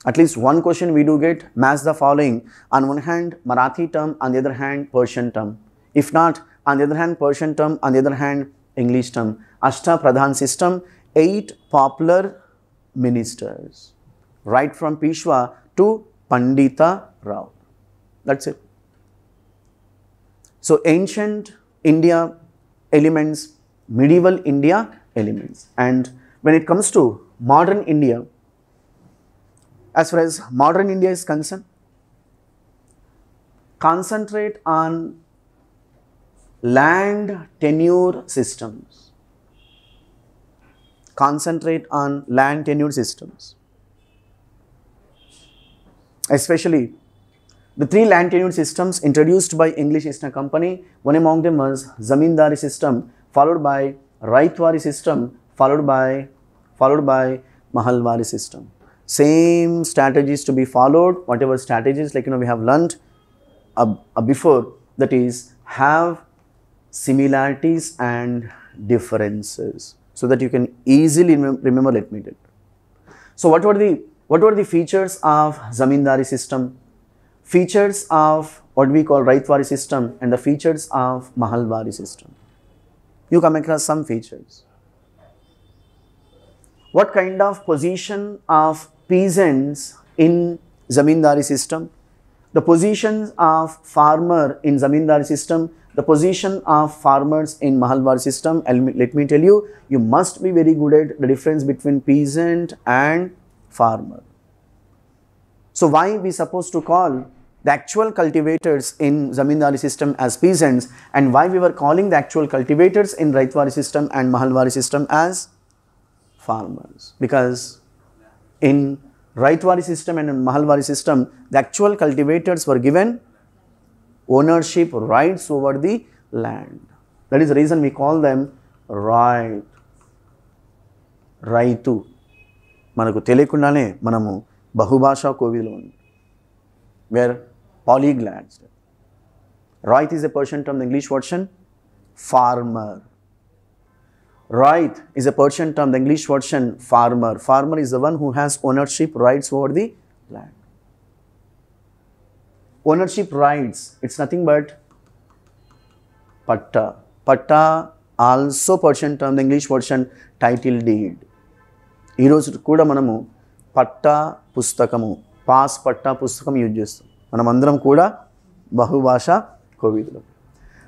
At least one question we do get, match the following. On one hand, Marathi term, on the other hand, Persian term. If not, on the other hand, Persian term, on the other hand, English term. Ashta Pradhan system, 8 popular ministers, right from Peshwa to Pandita Rao. That's it. So ancient India elements, medieval India elements. And when it comes to modern India, as far as modern India is concerned, concentrate on land tenure systems. Concentrate on land tenure systems. Especially the 3 land tenure systems introduced by English East India Company. One among them was Zamindari system, followed by Raitwari system, followed by Mahalwari system. Same strategies to be followed, whatever strategies like we have learned before, that is have similarities and differences, so that you can easily remember. Let me tell you. So what were the features of Zamindari system, features of what we call Raitwari system, and the features of Mahalwari system? You come across some features. What kind of position of peasants in Zamindari system, the positions of farmer in Zamindari system, the position of farmers in Mahalwari system. Let me tell you, you must be very good at the difference between peasant and farmer. So why we supposed to call the actual cultivators in Zamindari system as peasants, and why we were calling the actual cultivators in Raitwari system and Mahalwari system as farmers? Because in Raitwari system and in Mahalwari system, the actual cultivators were given ownership rights over the land. That is the reason we call them Raitu. Manaku telekundane manamu bahubhasha kovidulo unnam. Where polyglots. Right is a Persian term, the English version farmer. Right is a Persian term, the English version farmer. Farmer is the one who has ownership rights over the land. Ownership rights, it's nothing but patta. Patta also Persian term, the English version title deed. Ee roju kuda manamu patta pustakamu, pass patta pustakam use chestam. Manamandaram kuda bahubhasha kovidulam.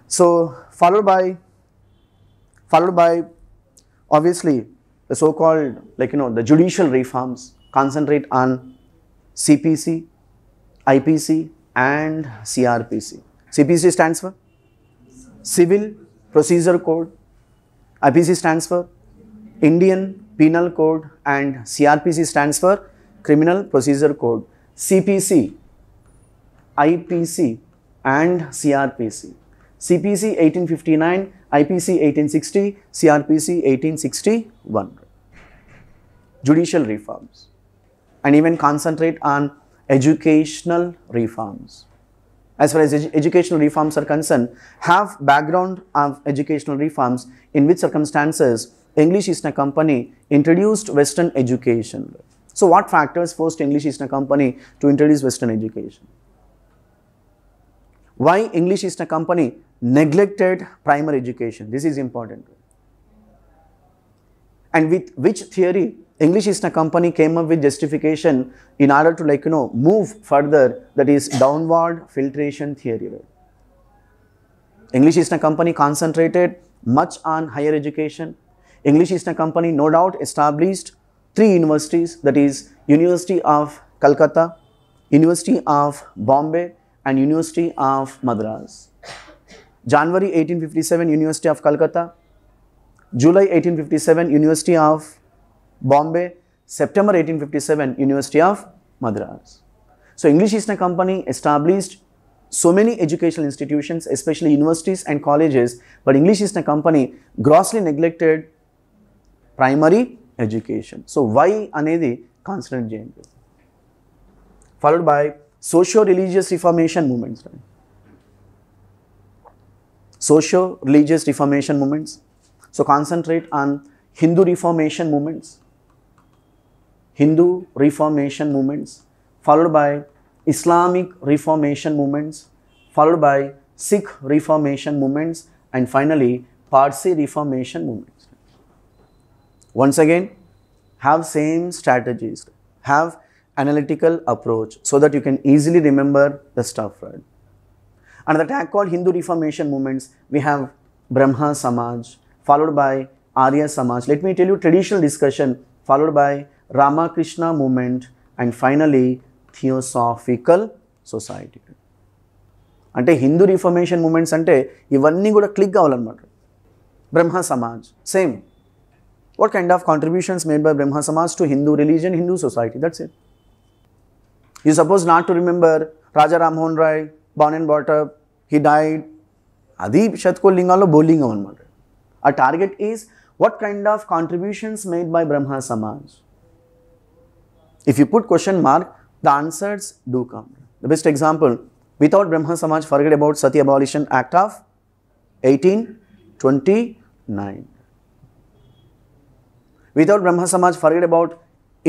So followed by obviously the so-called the judicial reforms, concentrate on CPC, IPC and CRPC. CPC stands for Civil Procedure Code, IPC stands for Indian Penal Code, and CRPC stands for Criminal Procedure Code. CPC, IPC and CRPC. CPC 1859, IPC 1860, CRPC 1861. Judicial reforms. And even concentrate on educational reforms. As far as educational reforms are concerned, have background of educational reforms, in which circumstances English East India Company introduced Western education. So what factors forced English East India Company to introduce Western education? Why English East India Company neglected primary education? This is important. And with which theory English East India Company came up with justification in order to move further, that is downward filtration theory. English East India Company concentrated much on higher education. English East India Company no doubt established 3 universities, that is University of Calcutta, University of Bombay and University of Madras. January 1857 University of Calcutta, July 1857 University of Bombay, September 1857 University of Madras. So English East India Company established so many educational institutions, especially universities and colleges, but English East India Company grossly neglected primary education. So why anedi considered cheyandi. Followed by socio-religious reformation movements. Right? Socio-religious reformation movements. So concentrate on Hindu reformation movements. Hindu reformation movements, followed by Islamic reformation movements, followed by Sikh reformation movements, and finally Parsi reformation movements. Once again, have same strategies, have analytical approach so that you can easily remember the stuff. Right? Another tag called Hindu reformation movements, we have Brahma Samaj, followed by Arya Samaj. Let me tell you traditional discussion, followed by Ramakrishna movement, and finally Theosophical Society. అంటే Hindu reformation moments అంటే ఇవన్నీ కూడా click కావాలన్నమాట. Brahmo Samaj same. What kind of contributions made by Brahma Samaj to Hindu religion, Hindu society? That's it. You suppose not to remember Raja Ram Mohan Rai, born and brought up, he died. Adi Shatkol Lingalo bowling on. Our target is what kind of contributions made by Brahma Samaj. If you put question mark, the answers do come. The best example, without Brahma Samaj, forget about Sati Abolition Act of 1829. Without Brahma Samaj, forget about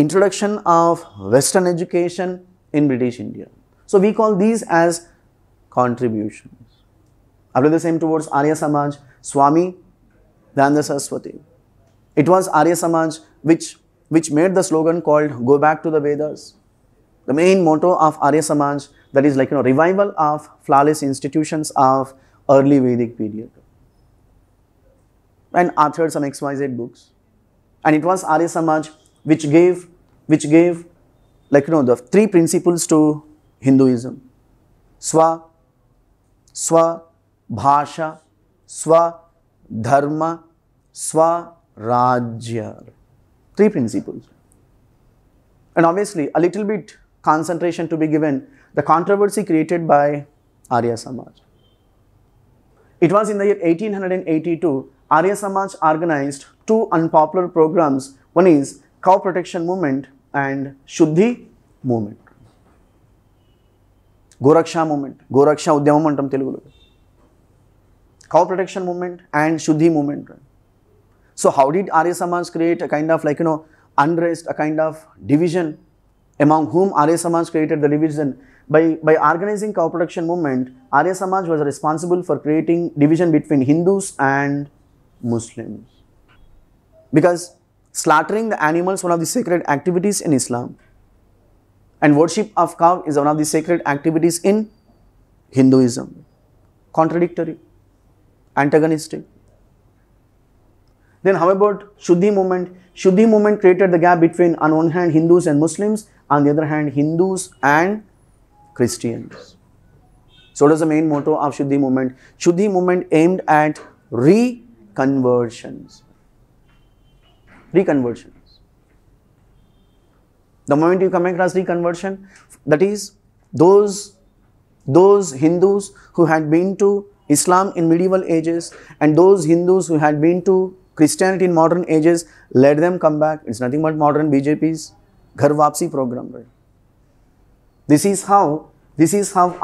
introduction of Western education in British India. So we call these as contributions. After the same towards Arya Samaj, Swami Dayananda Saraswati. It was Arya Samaj which made the slogan called "Go back to the Vedas." The main motto of Arya Samaj, that is like revival of flawless institutions of early Vedic period, and authored some XYZ books. And it was Arya Samaj which gave the three principles to Hinduism: Swa, Bhasha, Swa Dharma, Swa Rajya. Three principles. And obviously a little bit concentration to be given the controversy created by Arya Samaj. It was in the year 1882 Arya Samaj organized two unpopular programs. One is cow protection movement and Shuddhi movement. Goraksha movement. Goraksha Udyamam antam Telugulo. Cow protection movement and Shuddhi movement. So how did Arya Samaj create a kind of unrest, a kind of division? Among whom Arya Samaj created the division? By organizing cow protection movement, Arya Samaj was responsible for creating division between Hindus and Muslims. Because slaughtering the animals is one of the sacred activities in Islam, and worship of cow is one of the sacred activities in Hinduism. Contradictory, antagonistic. Then how about Shuddhi movement? Shuddhi movement created the gap between, on one hand, Hindus and Muslims, on the other hand, Hindus and Christians. So what is the main motto of Shuddhi movement? Shuddhi movement aimed at reconversions. The moment you come across reconversion, that is those Hindus who had been to Islam in medieval ages and those Hindus who had been to Christianity in modern ages, let them come back. It's nothing but modern BJP's Ghar Wapsi program, right? This is how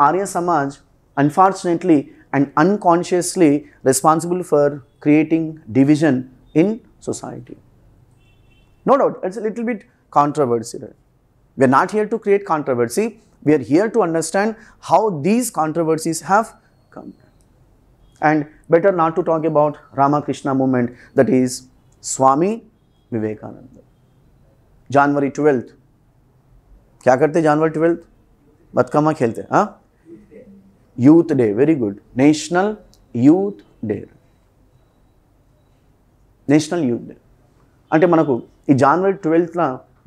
Arya Samaj, unfortunately and unconsciously, responsible for creating division in society. No doubt, it's a little bit controversy. Right? We are not here to create controversy. We are here to understand how these controversies have come. And better not to talk about Ramakrishna movement, that is Swami Vivekananda. January 12th. क्या करते January 12th? बतकमा खेलते, हाँ? Youth Day, very good. National Youth Day. National Youth Day. అంటే మనకు ఈ January 12th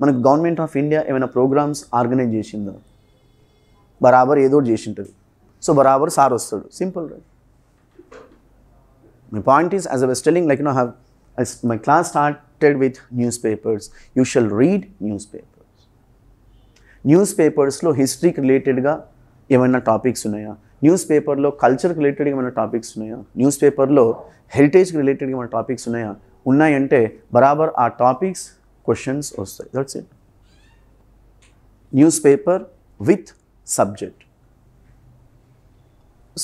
మనకు government of India ఏమైనా programmes organise చేసిందా? బరాబర్ ఏదో చేసి ఉంటుంది. సో బరాబర్ సార్ వస్తాడు. Simple, right? My point is, as I was telling, my class started with newspapers. You shall read newspapers. Newspapers lo history related ga ఏమైనా టాపిక్స్ ఉన్నాయా? న్యూస్ పేపర్లో కల్చర్ రిలేటెడ్గా ఏమైనా టాపిక్స్ ఉన్నాయా? న్యూస్ పేపర్లో హెరిటేజ్ రిలేటెడ్గా ఏమైనా టాపిక్స్ ఉన్నాయా? ఉన్నాయంటే బరాబర్ ఆ టాపిక్స్ క్వశ్చన్స్ వస్తాయి. That's it. News paper with subject.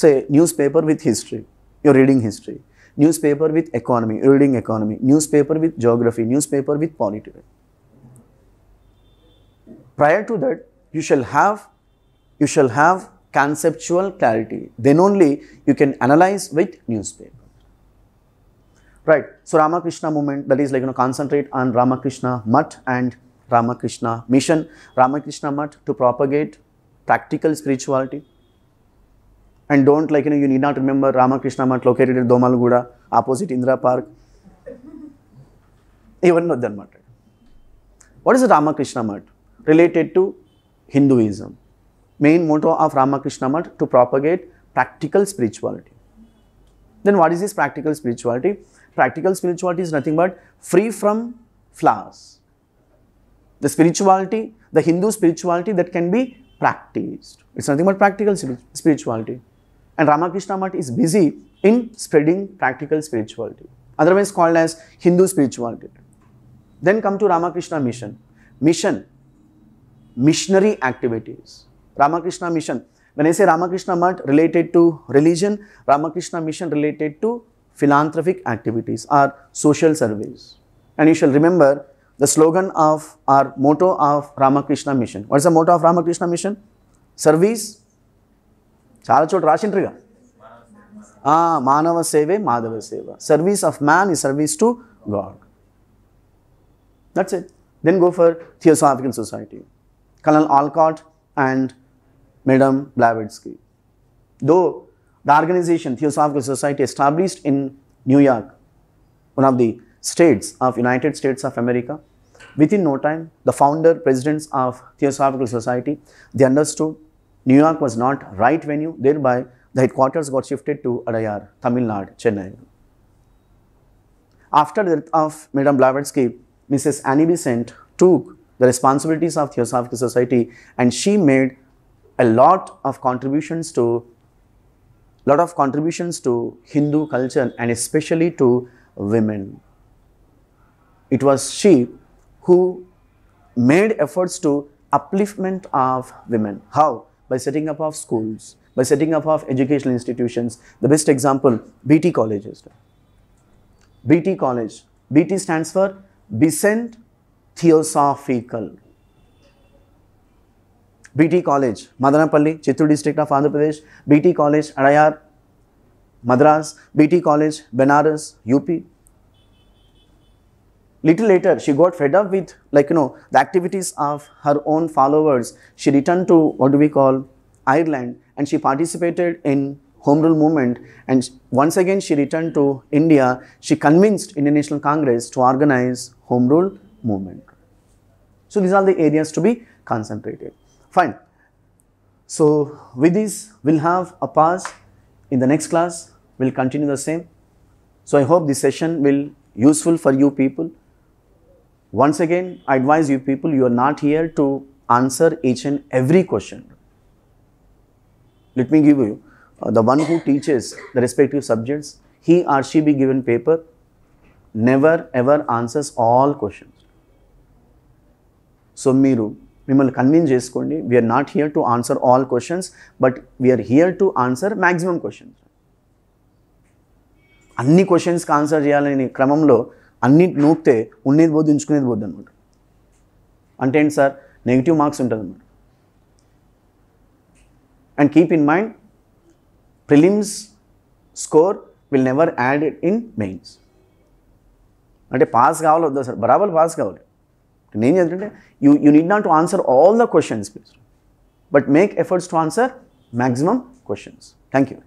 Say news paper with history, you're reading history. Newspaper with economy, you're reading economy. Newspaper with geography, newspaper with politics. Prior to that, you shall have conceptual clarity. Then only you can analyze with newspaper. Right. So Ramakrishna movement, that is concentrate on Ramakrishna Mutt and Ramakrishna mission. Ramakrishna Mutt to propagate practical spirituality. And don't you need not remember Ramakrishna Mutt located at Domalguda, opposite Indira Park. Even not that matter. What is the Ramakrishna Mutt? Related to Hinduism. Main motto of Ramakrishna Mutt to propagate practical spirituality. Then what is this practical spirituality? Practical spirituality is nothing but free from flaws. The spirituality, the Hindu spirituality that can be practiced. It's nothing but practical spirituality. And Ramakrishna Math is busy in spreading practical spirituality, otherwise called as Hindu spirituality. Then come to Ramakrishna Mission. Missionary activities. Ramakrishna Mission. When I say Ramakrishna Math related to religion, Ramakrishna Mission related to philanthropic activities or social service. And you shall remember the slogan of our motto of Ramakrishna Mission. What is the motto of Ramakrishna Mission? Service. Chala chot rashintriga. Manava Seve, Madhava Seva. Service of man is service to God. That's it. Then go for Theosophical Society. Colonel Alcott and Madame Blavatsky. Though the organization Theosophical Society established in New York, one of the states of United States of America, within no time, the founder presidents of Theosophical Society, they understood New York was not right venue, thereby the headquarters got shifted to Adayar, Tamil Nadu, Chennai. After the death of Madame Blavatsky, Mrs. Annie Besant took the responsibilities of Theosophical Society and she made a lot of contributions to Hindu culture and especially to women. It was she who made efforts to upliftment of women. How? By setting up of schools, by setting up of educational institutions. The best example, BT colleges. BT college. BT stands for Besant Theosophical. BT College, Madanapalli, Chittoor district of Andhra Pradesh. BT College, Adayar, Madras. BT College, Benares, UP. Little later, she got fed up with the activities of her own followers. She returned to what do we call Ireland and she participated in Home Rule movement, and once again she returned to India. She convinced Indian National Congress to organize Home Rule movement. So these are the areas to be concentrated. Fine. So with this, we'll have a pause. In the next class, we'll continue the same. So I hope this session will useful for you people. Once again, I advise you people, you are not here to answer each and every question. Let me give you, the one who teaches the respective subjects, he or she be given paper, never ever answers all questions. So మిమ్మల్ని convince చేసుకోండి, we are not here to answer all questions, but we are here to answer maximum questions. అన్ని క్వశ్చన్స్కి answer చేయాలని క్రమంలో అన్ని నూపితే ఉన్నది పోద్దు ఉంచుకునేది పోద్దు అనమాట. అంటే ఏంటి సార్, నెగిటివ్ మార్క్స్ ఉంటుంది అన్నమాట. And keep in mind, prelims score will never add it in mains. అంటే పాస్ కావాలి వద్దా సార్, బరాబర్ పాస్ కావాలి. నేను ఏంటంటే you need not to answer all the questions, please, but make efforts to answer maximum questions. Thank you.